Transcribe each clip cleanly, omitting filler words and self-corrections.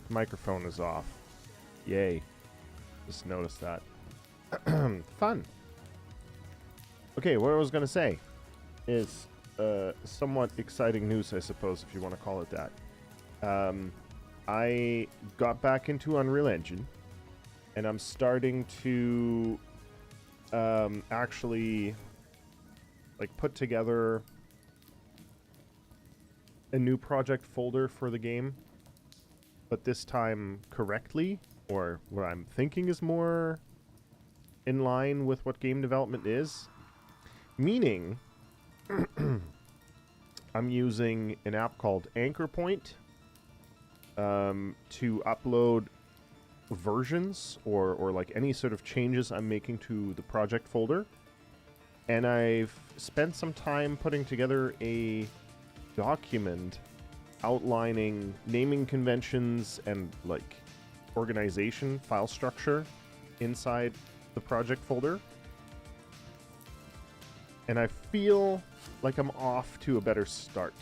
Microphone is off. Yay. Just noticed that. Fun. Okay, what I was going to say is somewhat exciting news, I suppose, if you want to call it that. I got back into Unreal Engine, and I'm starting to actually like put together a new project folder for the game, but this time correctly, or what I'm thinking is more in line with what game development is. Meaning, I'm using an app called Anchor Point to upload versions or like any sort of changes I'm making to the project folder. And I've spent some time putting together a document outlining naming conventions and like organization, file structure inside the project folder. And I feel like I'm off to a better start.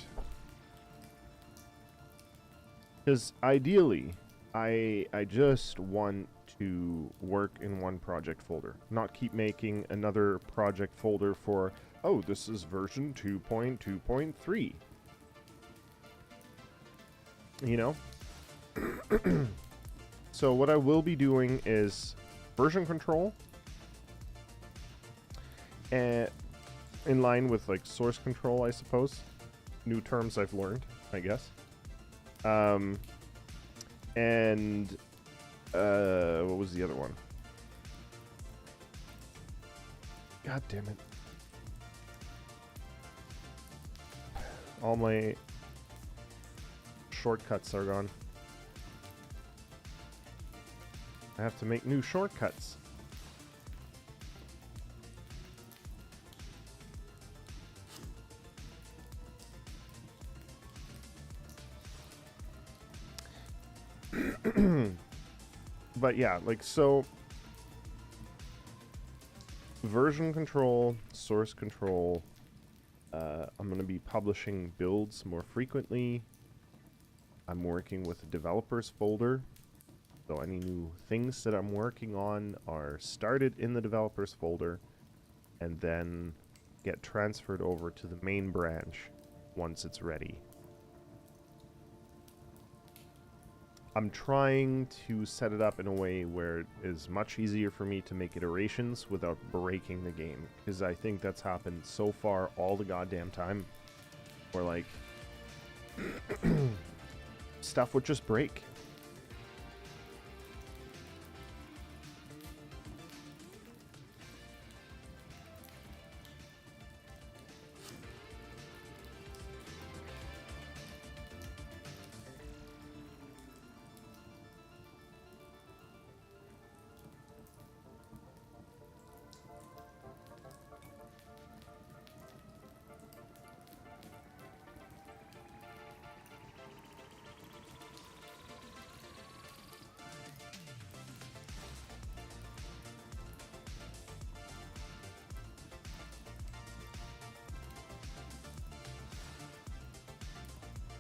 Because ideally, I just want to work in one project folder, not keep making another project folder for, oh, this is version 2.2.3. You know? So what I will be doing is version control, and in line with like source control, I suppose. New terms I've learned, I guess. And what was the other one? God damn it. All my shortcuts are gone. I have to make new shortcuts. But yeah, like, so version control, source control, I'm going to be publishing builds more frequently. I'm working with a developers folder, so any new things that I'm working on are started in the developers folder and then get transferred over to the main branch once it's ready. I'm trying to set it up in a way where it is much easier for me to make iterations without breaking the game, because I think that's happened so far all the goddamn time, where like stuff would just break.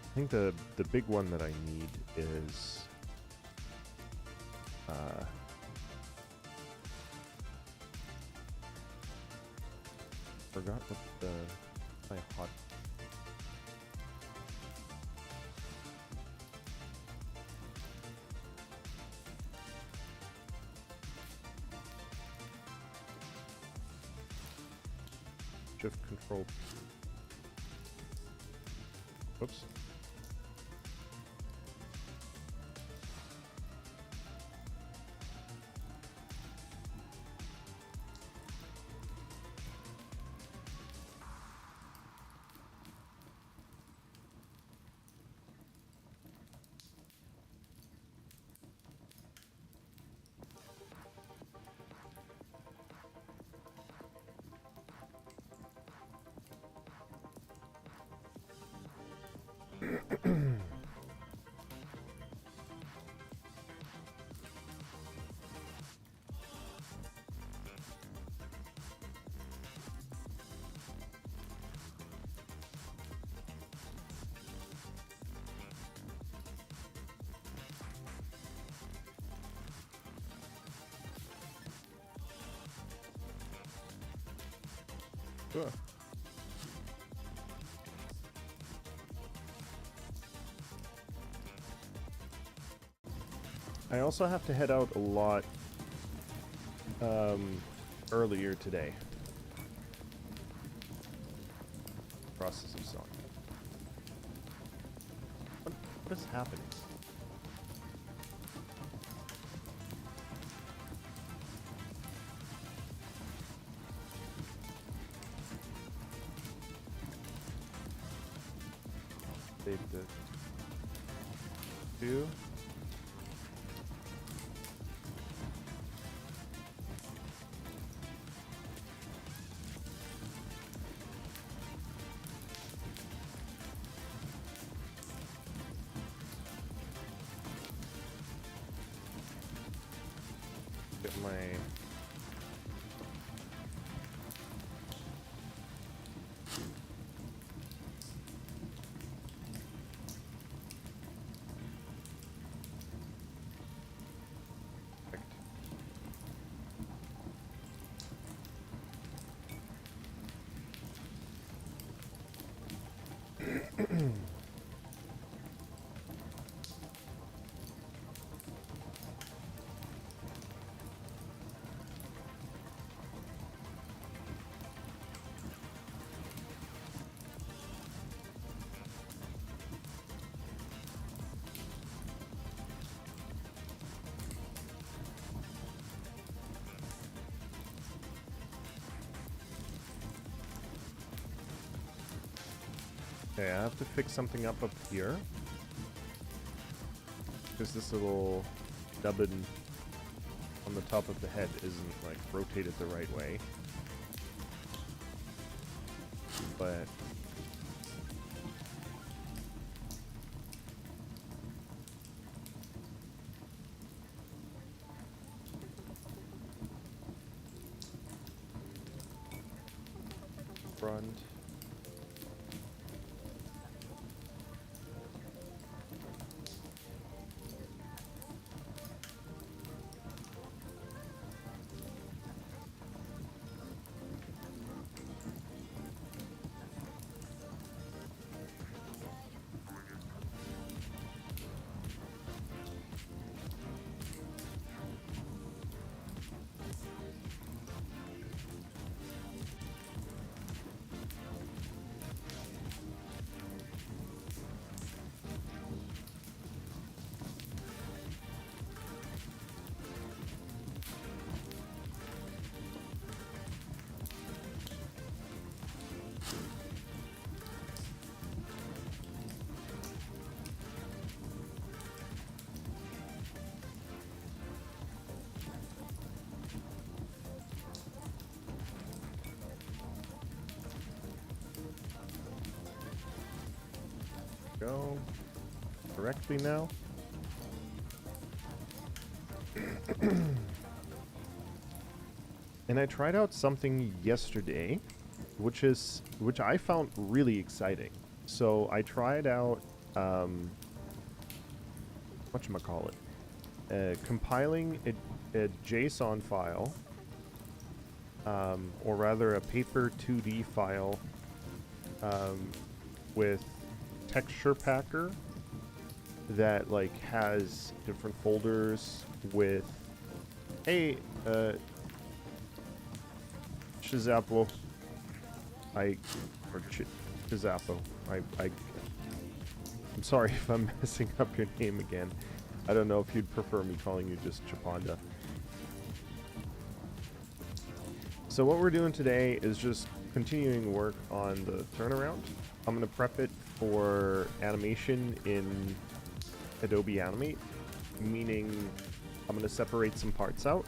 I think the big one that I need is forgot what the my hot shift control. Oops. Ugh. I also have to head out a lot earlier today. Process of song. What is happening? Save the 2. Get my Okay, I have to fix something up here. Because this little dubbin on the top of the head isn't, like, rotated the right way. But front. Go correctly now. And I tried out something yesterday, which I found really exciting. So I tried out whatchamacallit, compiling a JSON file, or rather a paper 2D file, with texture packer that like has different folders with Shizapo. Shizapo. I'm sorry if I'm messing up your name again. I don't know if you'd prefer me calling you just Chapanda. So what we're doing today is just continuing work on the turnaround. I'm going to prep it for animation in Adobe Animate, meaning I'm going to separate some parts out,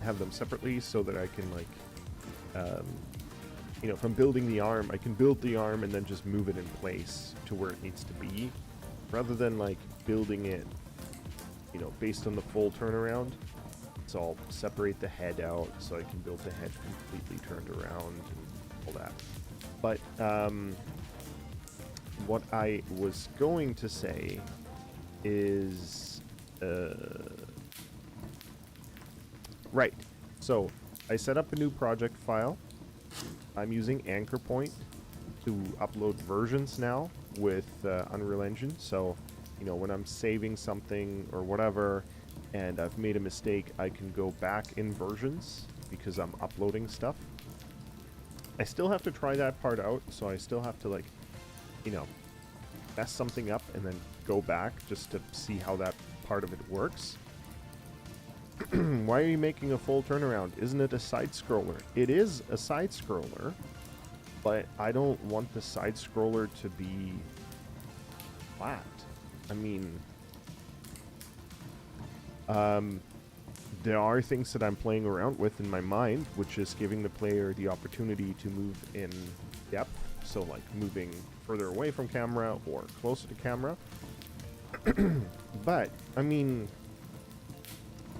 have them separately so that I can, like, you know, if I'm building the arm, I can build the arm and then just move it in place to where it needs to be, rather than, like, building it, you know, based on the full turnaround. So I'll separate the head out so I can build the head completely turned around and all that. But what I was going to say is right. So I set up a new project file. I'm using Anchor Point to upload versions now with Unreal Engine. So, you know, when I'm saving something or whatever and I've made a mistake, I can go back in versions because I'm uploading stuff. I still have to try that part out, so I still have to, like, you know, mess something up and then go back just to see how that part of it works. Why are you making a full turnaround? Isn't it a side-scroller? It is a side-scroller, but I don't want the side-scroller to be flat. I mean, there are things that I'm playing around with in my mind, which is giving the player the opportunity to move in depth. So, like, moving further away from camera or closer to camera. But, I mean,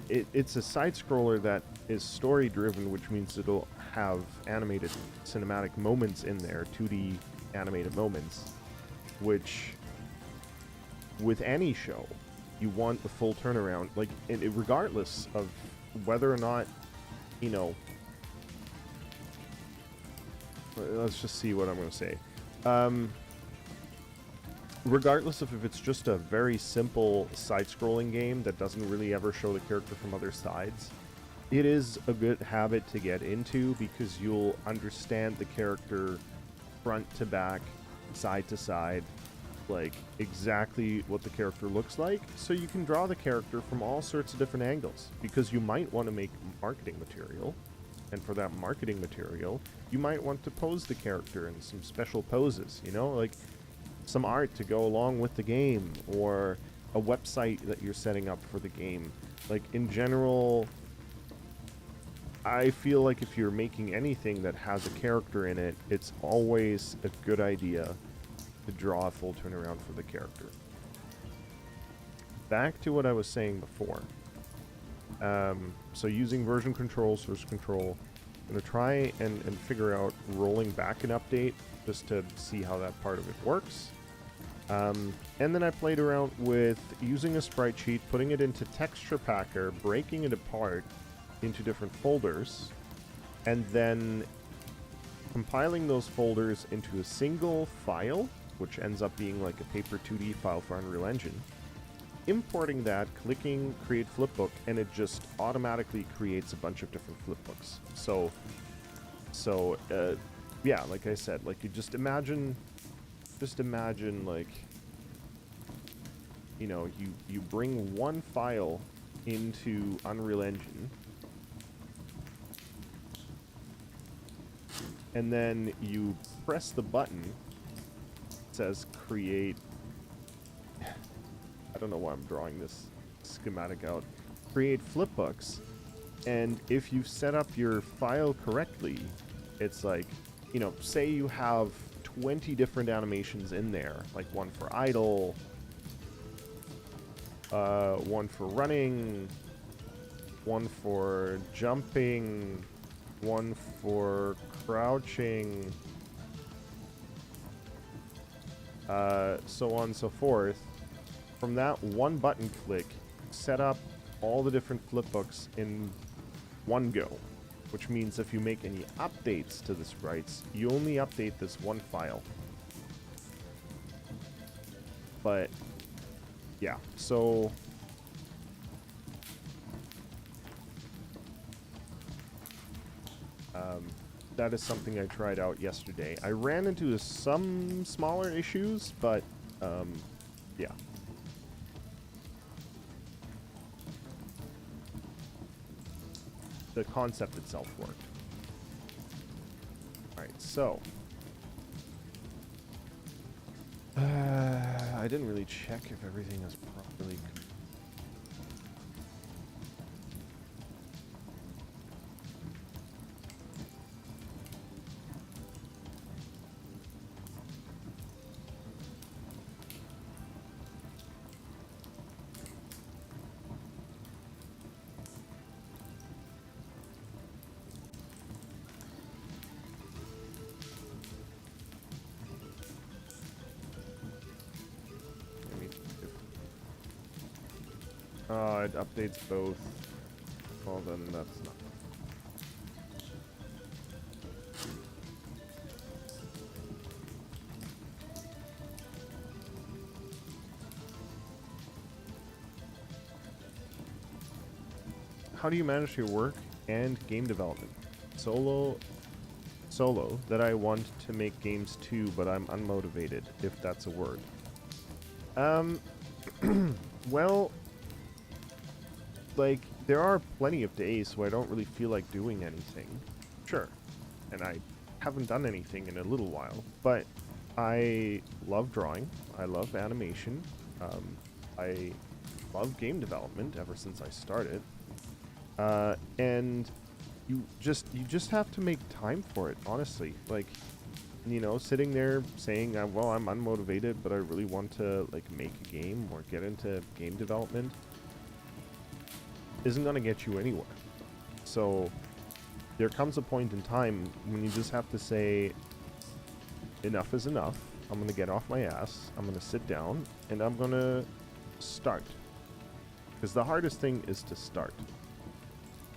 it's a side-scroller that is story-driven, which means it'll have animated cinematic moments in there, 2D animated moments, which, with any show, you want the full turnaround, like, regardless of whether or not, you know, let's just see what I'm going to say. Regardless of if it's just a very simple side-scrolling game that doesn't really ever show the character from other sides, it is a good habit to get into because you'll understand the character front to back, side to side, like exactly what the character looks like, so you can draw the character from all sorts of different angles, because you might want to make marketing material, and for that marketing material you might want to pose the character in some special poses, you know, like some art to go along with the game, or a website that you're setting up for the game. Like, in general, I feel like if you're making anything that has a character in it, it's always a good idea to draw a full turnaround for the character. Back to what I was saying before. So using version control, source control, I'm going to try and figure out rolling back an update just to see how that part of it works. And then I played around with using a sprite sheet, putting it into Texture Packer, breaking it apart into different folders, and then compiling those folders into a single file, which ends up being like a paper 2D file for Unreal Engine, importing that, clicking create flipbook, and it just automatically creates a bunch of different flipbooks. So yeah, like I said, like, you just imagine like, you know, you bring one file into Unreal Engine, and then you press the button. It says create. I don't know why I'm drawing this schematic out. Create flipbooks, and if you set up your file correctly, it's like, you know, say you have 20 different animations in there, like one for idle, one for running, one for jumping, one for crouching, so on and so forth. From that one button click, set up all the different flipbooks in one go, which means if you make any updates to the sprites, you only update this one file. But yeah, so that is something I tried out yesterday. I ran into some smaller issues, but yeah. The concept itself worked. Alright, so I didn't really check if everything is properly. It updates both. Well, then that's not. How do you manage your work and game development? Solo, that I want to make games too, but I'm unmotivated, if that's a word. Well, like, there are plenty of days where I don't really feel like doing anything. Sure. And I haven't done anything in a little while, but I love drawing. I love animation. I love game development ever since I started. And you just have to make time for it, honestly. Like, you know, sitting there saying, well, I'm unmotivated, but I really want to, like, make a game or get into game development isn't going to get you anywhere. So there comes a point in time when you just have to say, enough is enough. I'm going to get off my ass. I'm going to sit down and I'm going to start. Because the hardest thing is to start.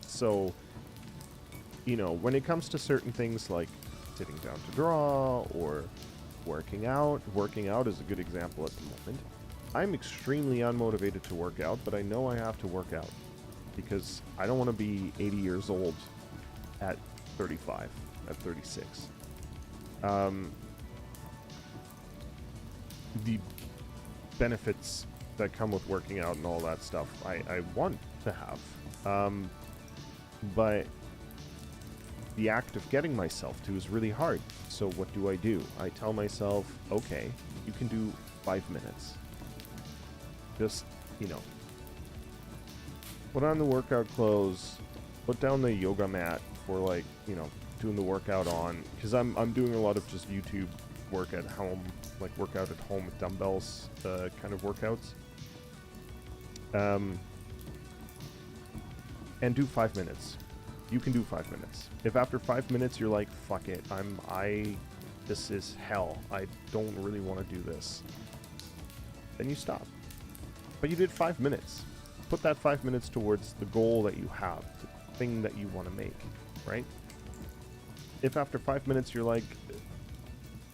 So, you know, when it comes to certain things like sitting down to draw or working out is a good example at the moment. I'm extremely unmotivated to work out, but I know I have to work out because I don't want to be 80 years old at 35, at 36. The benefits that come with working out and all that stuff, I want to have. But the act of getting myself to is really hard. So what do? I tell myself, okay, you can do 5 minutes. Just, you know, put on the workout clothes, put down the yoga mat for, like, you know, doing the workout on, because I'm doing a lot of just YouTube work at home, like workout at home with dumbbells, kind of workouts. And do 5 minutes. You can do 5 minutes. If after 5 minutes you're like, fuck it, this is hell, I don't really want to do this, then you stop. But you did 5 minutes. Put that 5 minutes towards the goal that you have, the thing that you want to make, right? If after 5 minutes you're like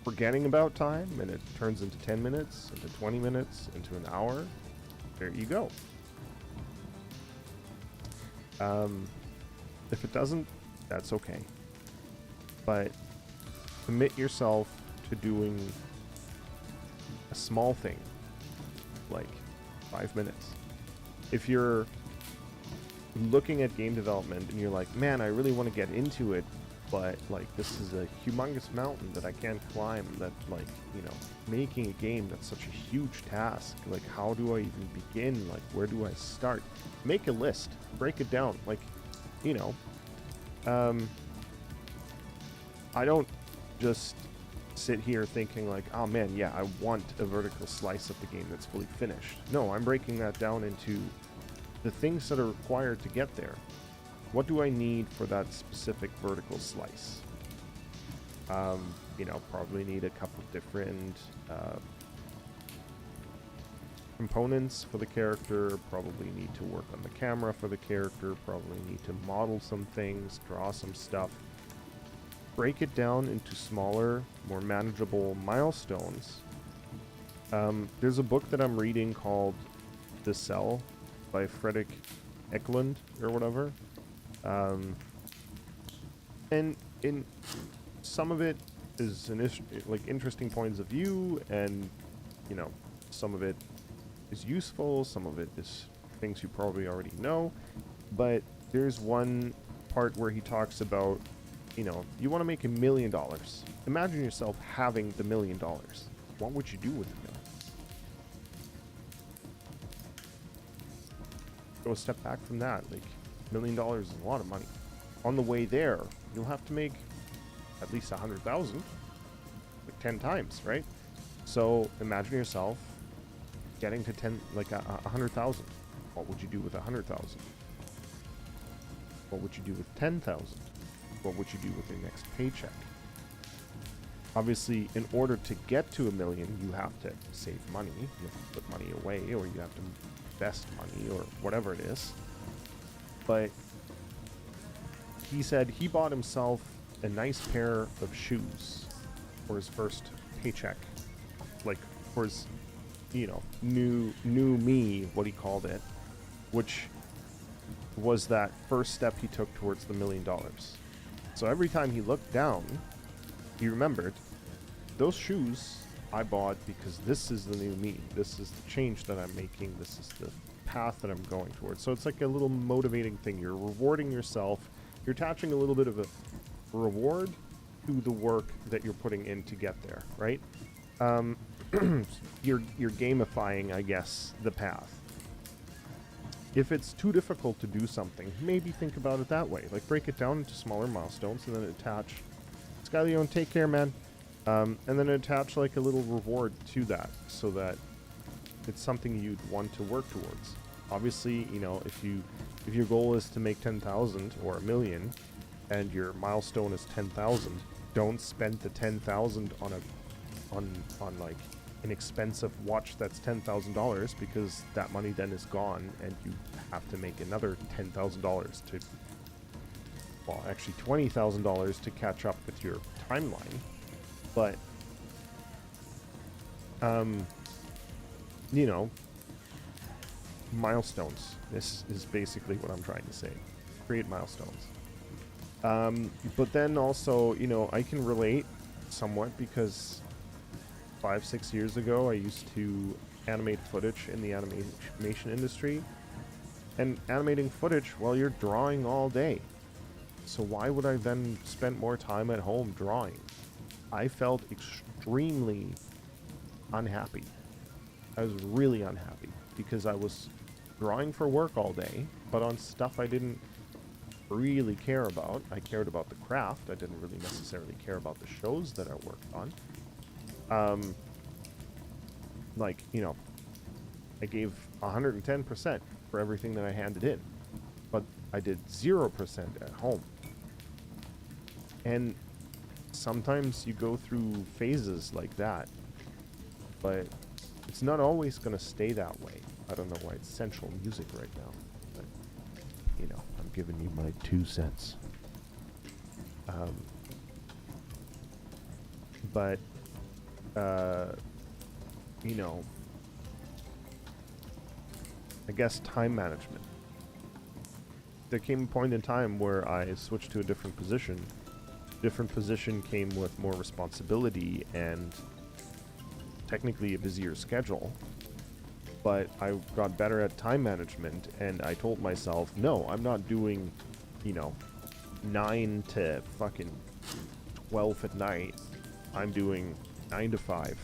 forgetting about time and it turns into 10 minutes, into 20 minutes, into an hour, there you go. If it doesn't, that's okay. But commit yourself to doing a small thing, like 5 minutes. If you're looking at game development and you're like, man, I really want to get into it, but, like, this is a humongous mountain that I can't climb, that, like, you know, making a game, that's such a huge task. Like, how do I even begin? Like, where do I start? Make a list. Break it down. Like, you know, I don't just sit here thinking like, oh man, yeah, I want a vertical slice of the game that's fully finished. No, I'm breaking that down into the things that are required to get there. What do I need for that specific vertical slice? You know, probably need a couple different components for the character, probably need to work on the camera for the character, probably need to model some things, draw some stuff. Break it down into smaller, more manageable milestones. There's a book that I'm reading called The Cell by Frederick Eklund or whatever. And in some of it is like interesting points of view, and you know, some of it is useful, some of it is things you probably already know, but there's one part where he talks about, you know, you want to make $1 million. Imagine yourself having the $1 million. What would you do with $1 million? Go a step back from that. Like, $1 million is a lot of money. On the way there, you'll have to make at least 100,000, like 10 times, right? So imagine yourself getting to 100,000. What would you do with 100,000? What would you do with 10,000? What would you do with your next paycheck? Obviously, in order to get to $1 million, you have to save money, you have to put money away, or you have to invest money, or whatever it is. But he said he bought himself a nice pair of shoes for his first paycheck, like for his, you know, new me, what he called it, which was that first step he took towards the $1 million. So every time he looked down, he remembered, those shoes I bought because this is the new me. This is the change that I'm making. This is the path that I'm going towards. So it's like a little motivating thing. You're rewarding yourself. You're attaching a little bit of a reward to the work that you're putting in to get there, right? You're gamifying, I guess, the path. If it's too difficult to do something, maybe think about it that way. Like, break it down into smaller milestones and then attach, Skyleon, take care, man. And then attach like a little reward to that so that it's something you'd want to work towards. Obviously, you know, if your goal is to make 10,000 or $1 million and your milestone is 10,000, don't spend the 10,000 on like an expensive watch that's $10,000, because that money then is gone and you have to make another $10,000 to, well, actually $20,000 to catch up with your timeline. But you know, milestones. This is basically what I'm trying to say. Create milestones. But then also, you know, I can relate somewhat because 5-6 years ago, I used to animate footage in the animation industry. And animating footage, well, you're drawing all day. So why would I then spend more time at home drawing? I felt extremely unhappy. I was really unhappy because I was drawing for work all day, but on stuff I didn't really care about. I cared about the craft. I didn't really necessarily care about the shows that I worked on. Like, you know, I gave 110% for everything that I handed in, but I did 0% at home. And sometimes you go through phases like that, but it's not always going to stay that way. I don't know why it's central music right now, but, you know, I'm giving you my 2 cents. But, you know, I guess time management. There came a point in time where I switched to a different position. Different position came with more responsibility and technically a busier schedule, but I got better at time management, and I told myself, no, I'm not doing, you know, 9 to fucking 12 at night. I'm doing 9 to 5,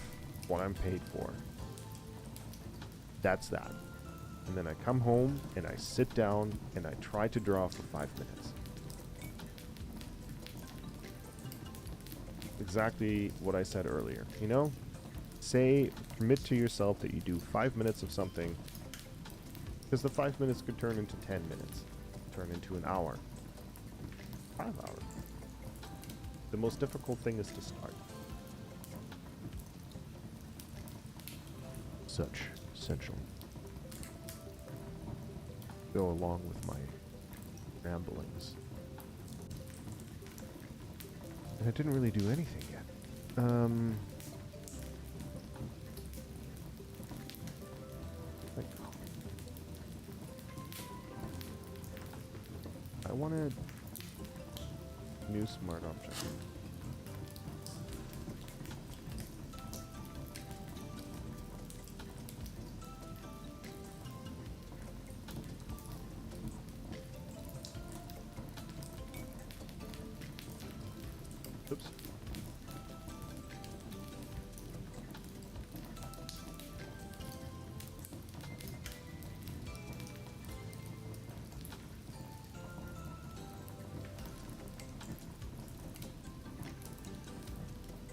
what I'm paid for. That's that. And then I come home and I sit down and I try to draw for 5 minutes. Exactly what I said earlier, you know? Commit to yourself that you do 5 minutes of something, because the 5 minutes could turn into 10 minutes, turn into an hour, 5 hours. The most difficult thing is to start. Such essential. Go along with my ramblings. And I didn't really do anything yet. I wanted new smart object. Oops.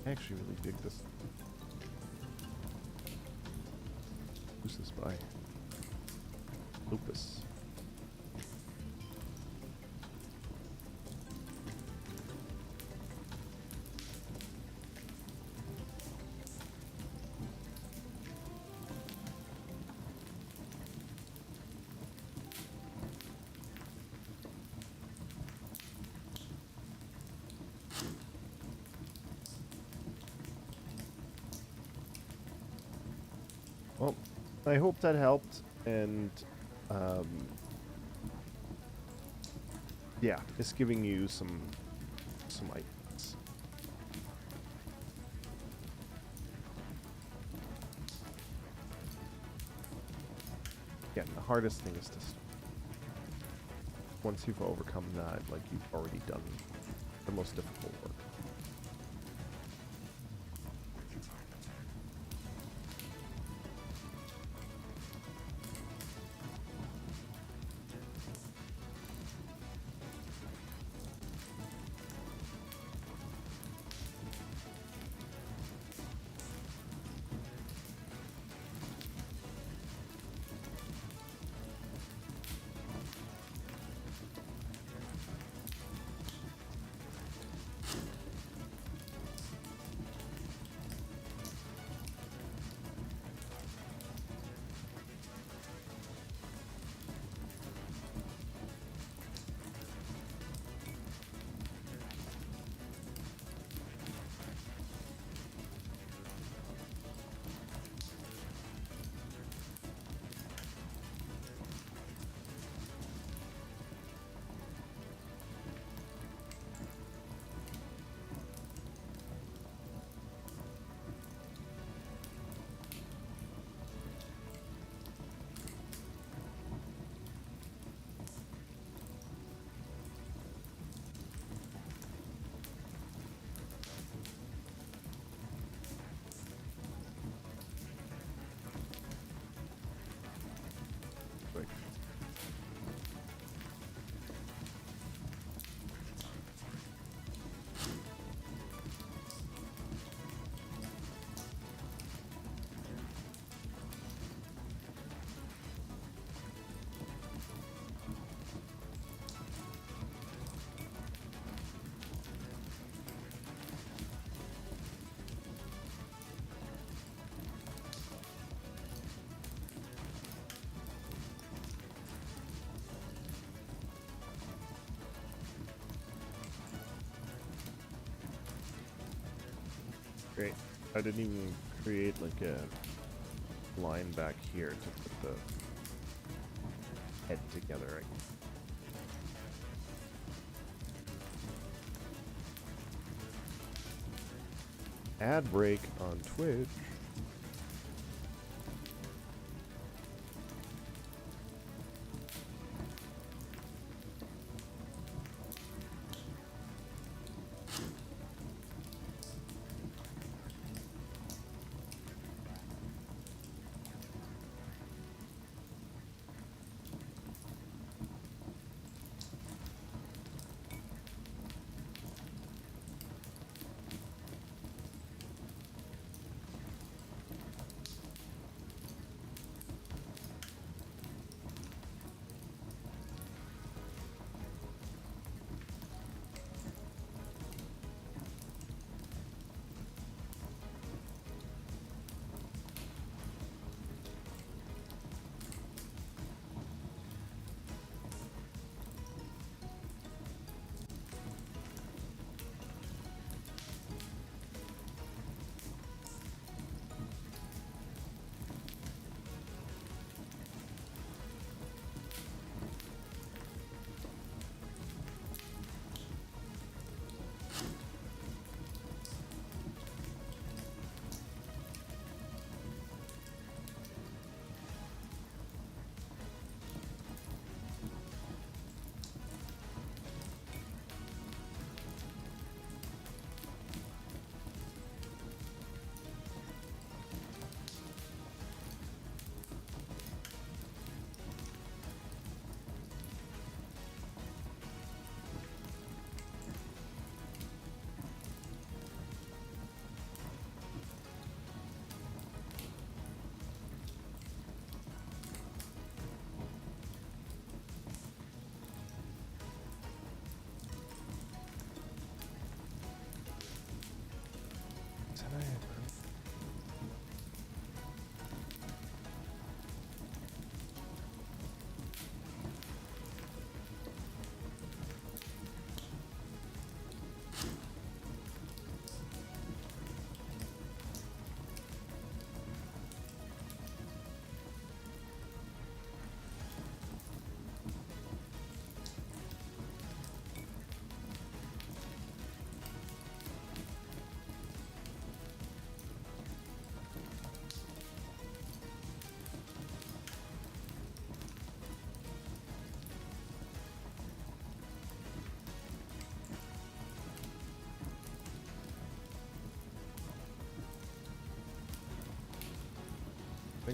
I actually really dig this. Who's this by? Lupus. Well, I hope that helped, and um, yeah, just giving you some ideas. Again, the hardest thing is to start. Once you've overcome that, like, you've already done the most difficult work. Like, great. I didn't even create like a line back here to put the head together. Ad break on Twitch.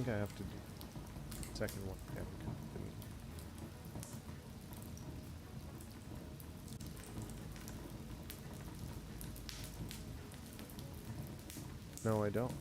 think I have to do the second one again. No, I don't.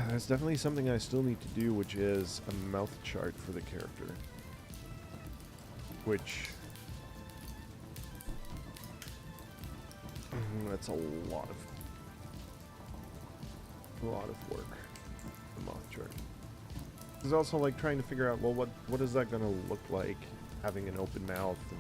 There's definitely something I still need to do, which is a mouth chart for the character. Which... that's a lot of work. The mouth chart. There's also like trying to figure out, well, what is that going to look like, having an open mouth and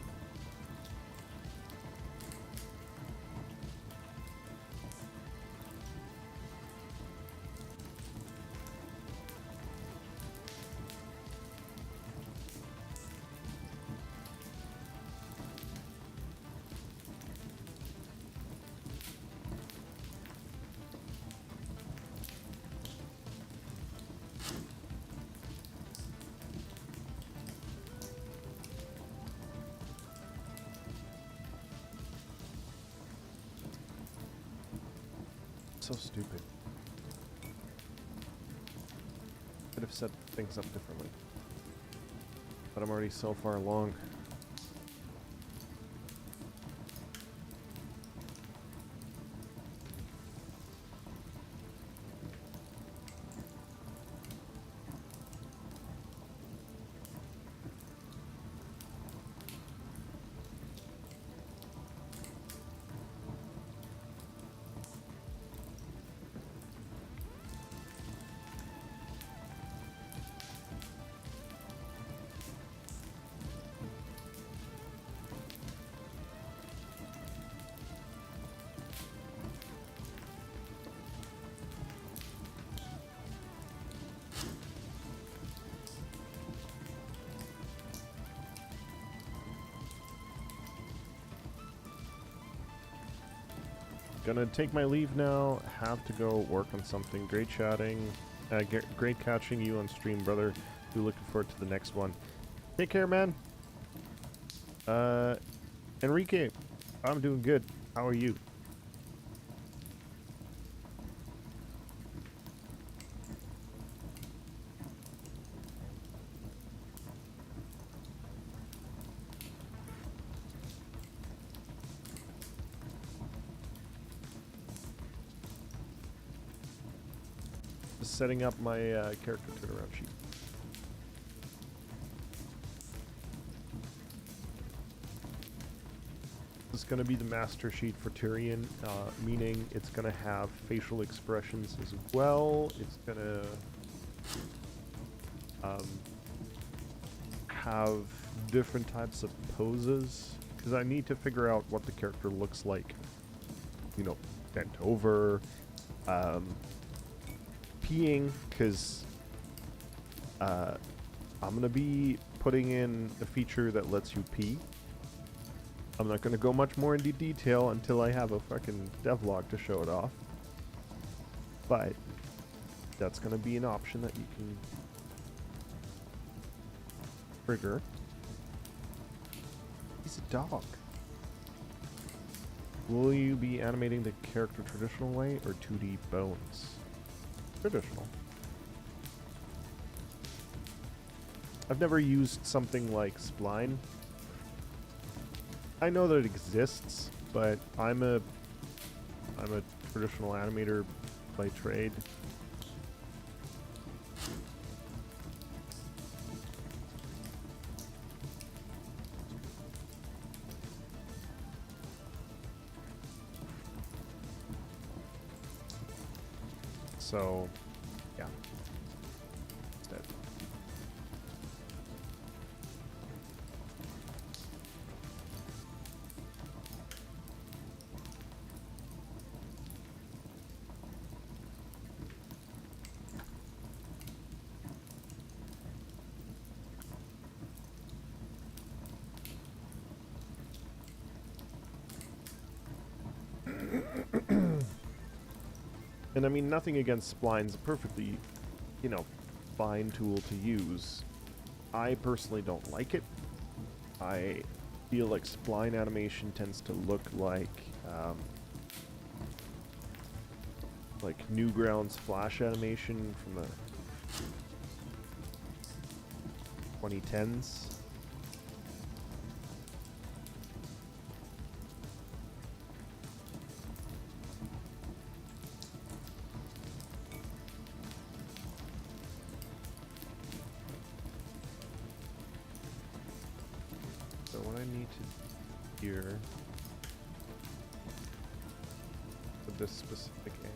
so stupid. Could have set things up differently. But I'm already so far along. Gonna take my leave now. Have to go work on something. Great chatting. Great catching you on stream, brother. We're looking forward to the next one. Take care, man. Enrique, I'm doing good. How are you? Setting up my character turnaround sheet. This is going to be the master sheet for Tyrion, meaning it's going to have facial expressions as well. It's going to have different types of poses, because I need to figure out what the character looks like. You know, bent over, peeing, because I'm gonna be putting in a feature that lets you pee. I'm not gonna go much more into detail until I have a fucking devlog to show it off, but that's gonna be an option that you can trigger. He's a dog. Will you be animating the character traditional way or 2D bones? Traditional. I've never used something like Spline. I know that it exists, but I'm a traditional animator by trade. So, yeah. Instead. And I mean, nothing against splines, a perfectly, you know, fine tool to use. I personally don't like it. I feel like spline animation tends to look like Newgrounds Flash animation from the 2010s. So what I need to do here with this specific angle.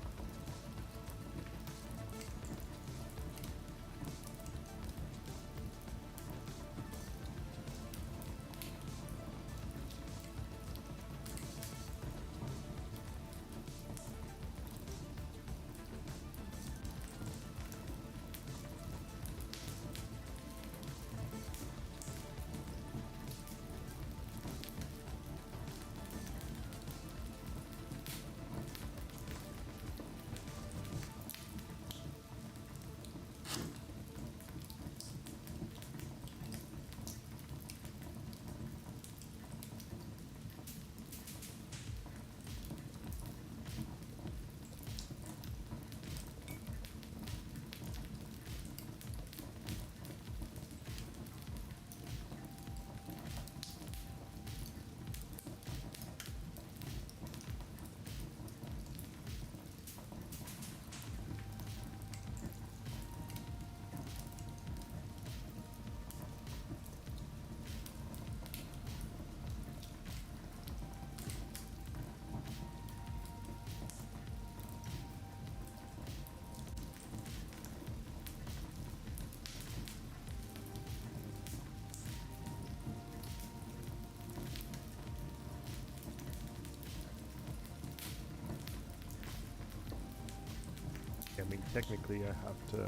I mean, technically I have to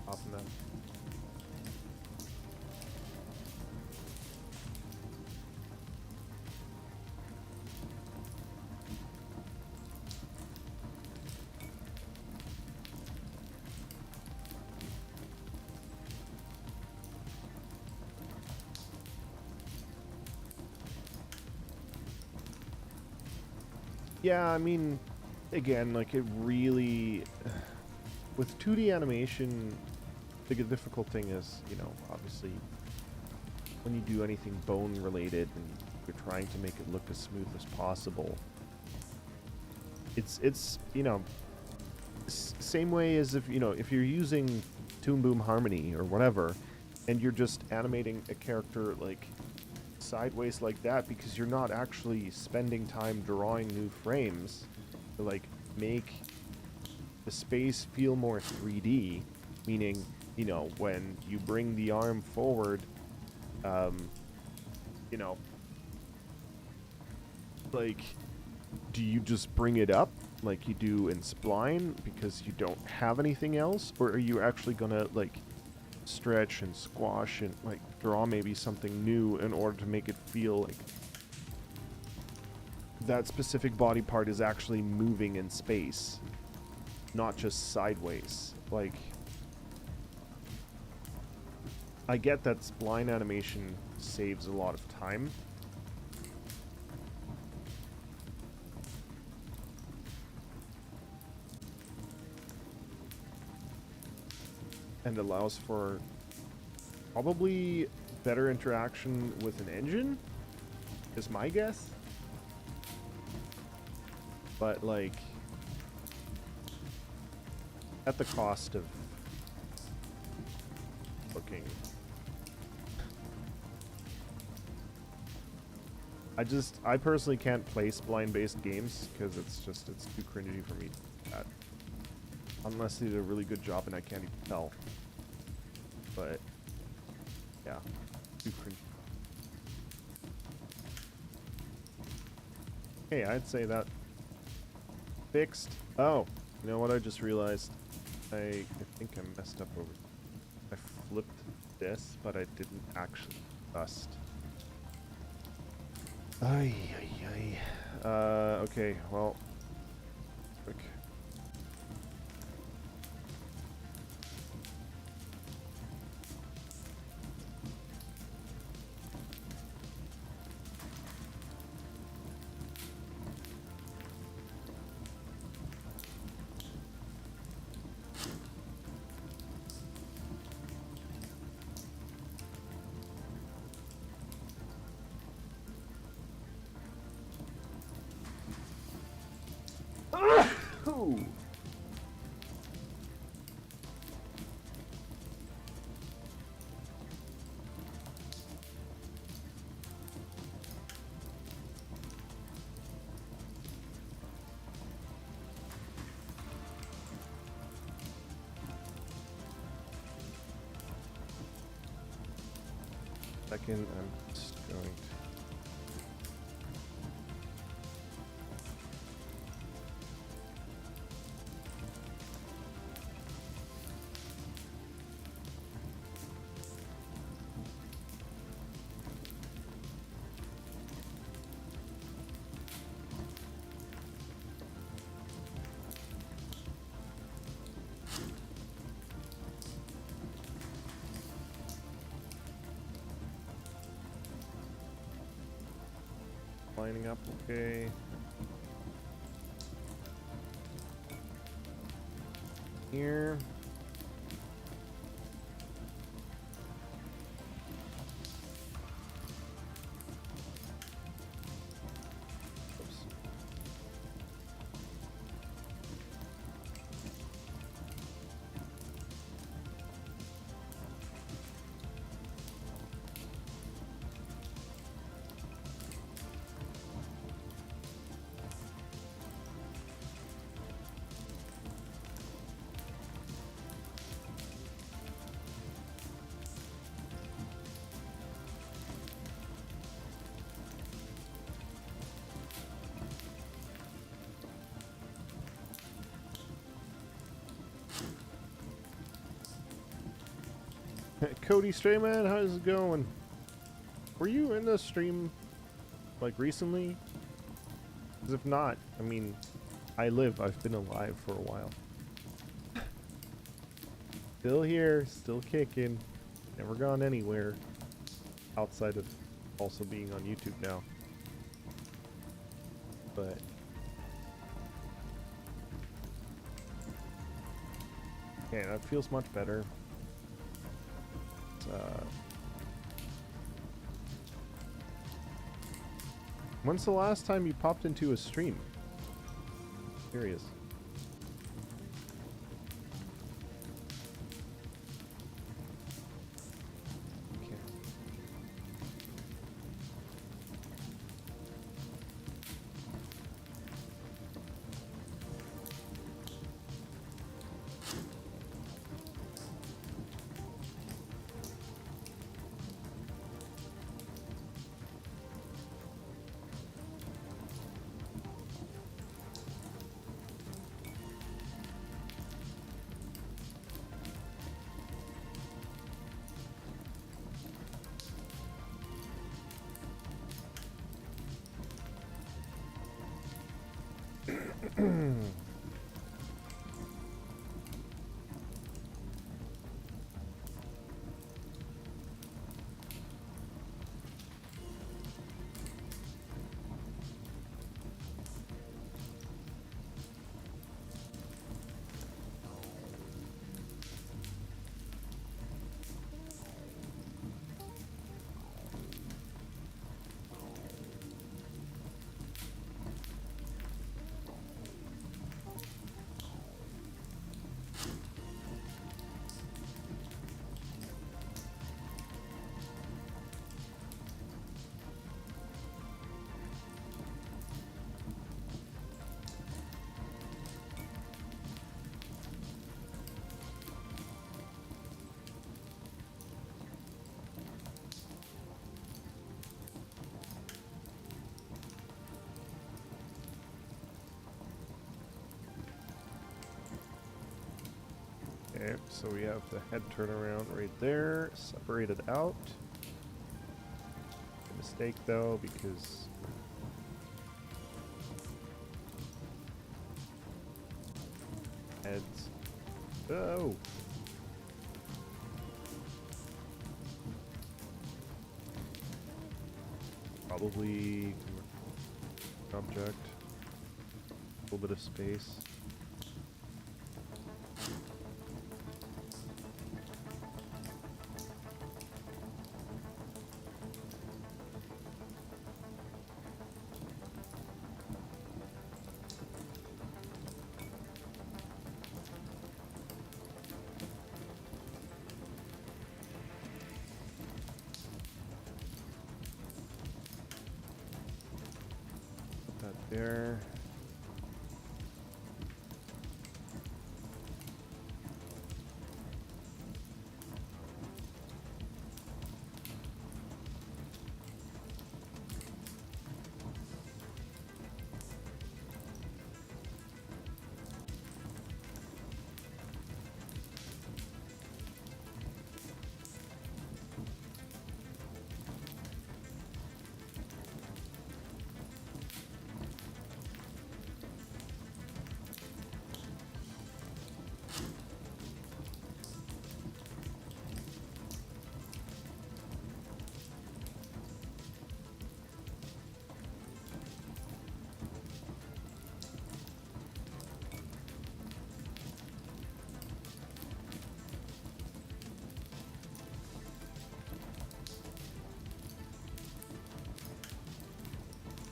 open that. Yeah, I mean, again, like it really, with 2D animation, the difficult thing is, you know, obviously, when you do anything bone related and you're trying to make it look as smooth as possible, it's you know, same way as if, you know, if you're using Toon Boom Harmony or whatever, and you're just animating a character like sideways like that because you're not actually spending time drawing new frames to like make the space feel more 3D, meaning, you know, when you bring the arm forward, you know, like, do you just bring it up like you do in Spline because you don't have anything else, or are you actually gonna like stretch and squash and like draw maybe something new in order to make it feel like that specific body part is actually moving in space, not just sideways? Like, I get that spline animation saves a lot of time, and allows for probably better interaction with an engine, is my guess. But like at the cost of looking. I personally can't play spline-based games because it's too cringy for me to do that. Unless they did a really good job and I can't even tell. But yeah, too cringy. Hey, I'd say that fixed. Oh, you know what I just realized? I think I messed up over. I flipped this, but I didn't actually dust. Ay, ay, ay. Okay, well, quick. Ooh. Second, I'm just going to. Lining up okay. Here. Oops. Cody Strayman, how's it going? Were you in the stream like recently? Because if not, I mean, I've been alive for a while. Still here, still kicking, never gone anywhere outside of also being on YouTube now. But yeah, that feels much better. When's the last time you popped into a stream? Curious. Okay. Okay, so we have the head turnaround right there, separated out. A mistake though, because heads. Oh! Probably object. A little bit of space. Put that there.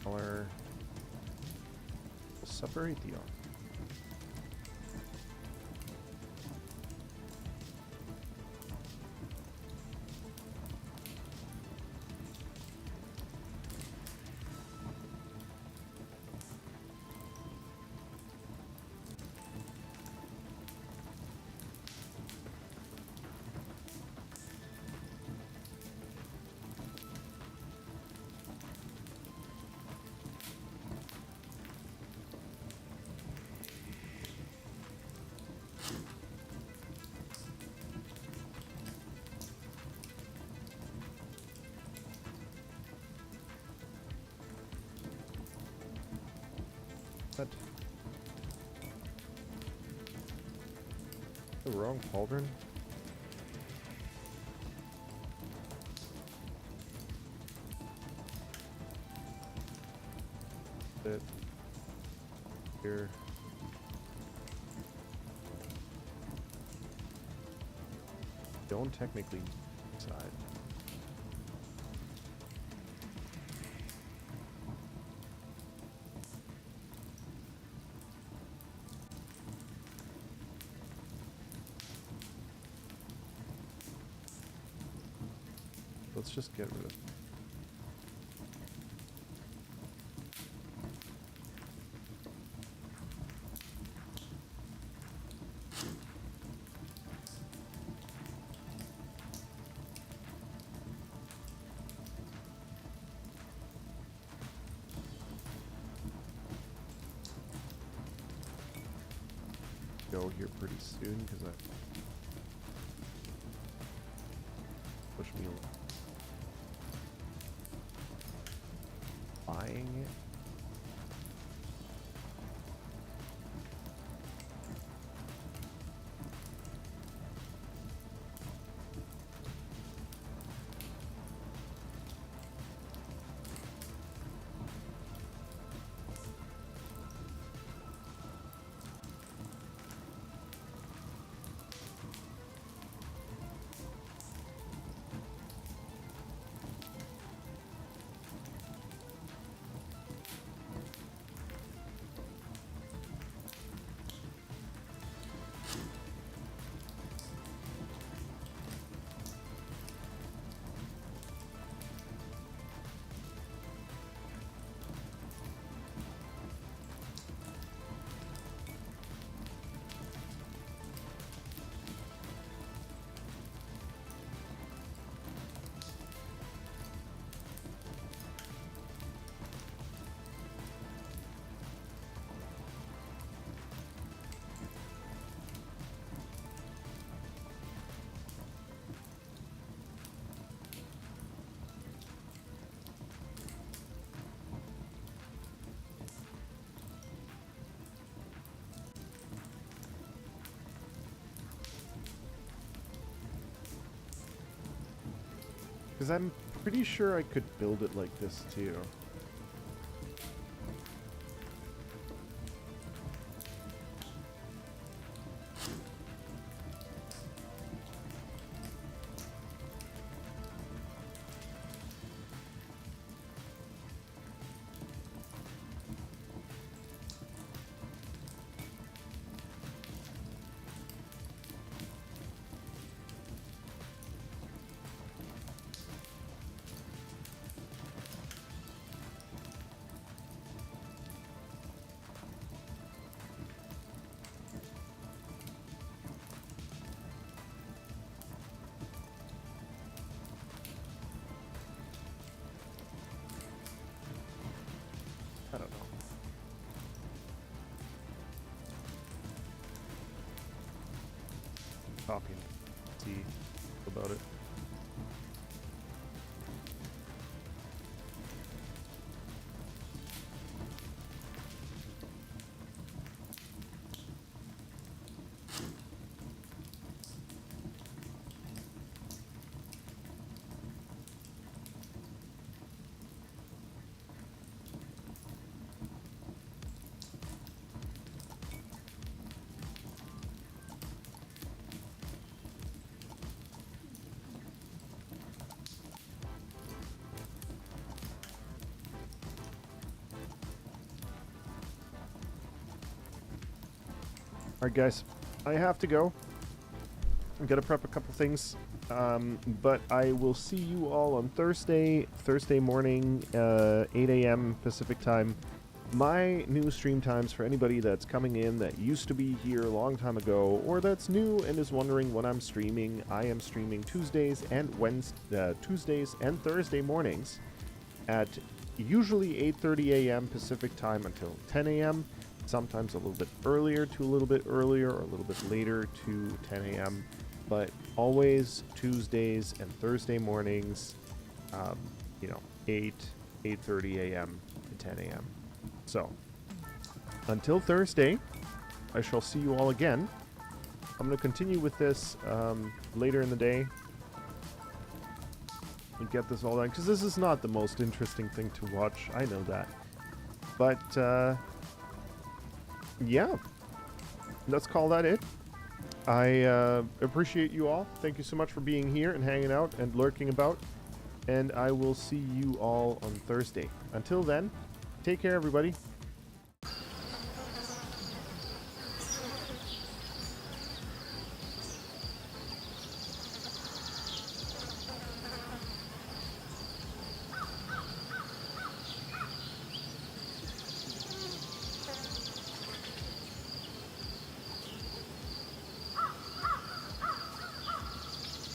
Color. We'll separate the arm. What? The wrong cauldron? That here. Don't technically decide. Let's just get rid of it. Go here pretty soon because I push me buying it. Because I'm pretty sure I could build it like this too. I don't know. Copy and see about it. Alright guys, I have to go. I'm gonna prep a couple things, but I will see you all on Thursday morning, 8 a.m. Pacific time. My new stream times for anybody that's coming in that used to be here a long time ago, or that's new and is wondering when I'm streaming. I am streaming Tuesdays and Thursday mornings at usually 8:30 a.m. Pacific time until 10 a.m. Sometimes a little bit earlier to a little bit earlier, or a little bit later to 10 a.m. But always Tuesdays and Thursday mornings, 8:30 a.m. to 10 a.m. So, until Thursday, I shall see you all again. I'm going to continue with this later in the day and get this all done, because this is not the most interesting thing to watch. I know that. But, yeah, let's call that it. I appreciate you all. Thank you so much for being here and hanging out and lurking about. And I will see you all on Thursday. Until then, take care, everybody.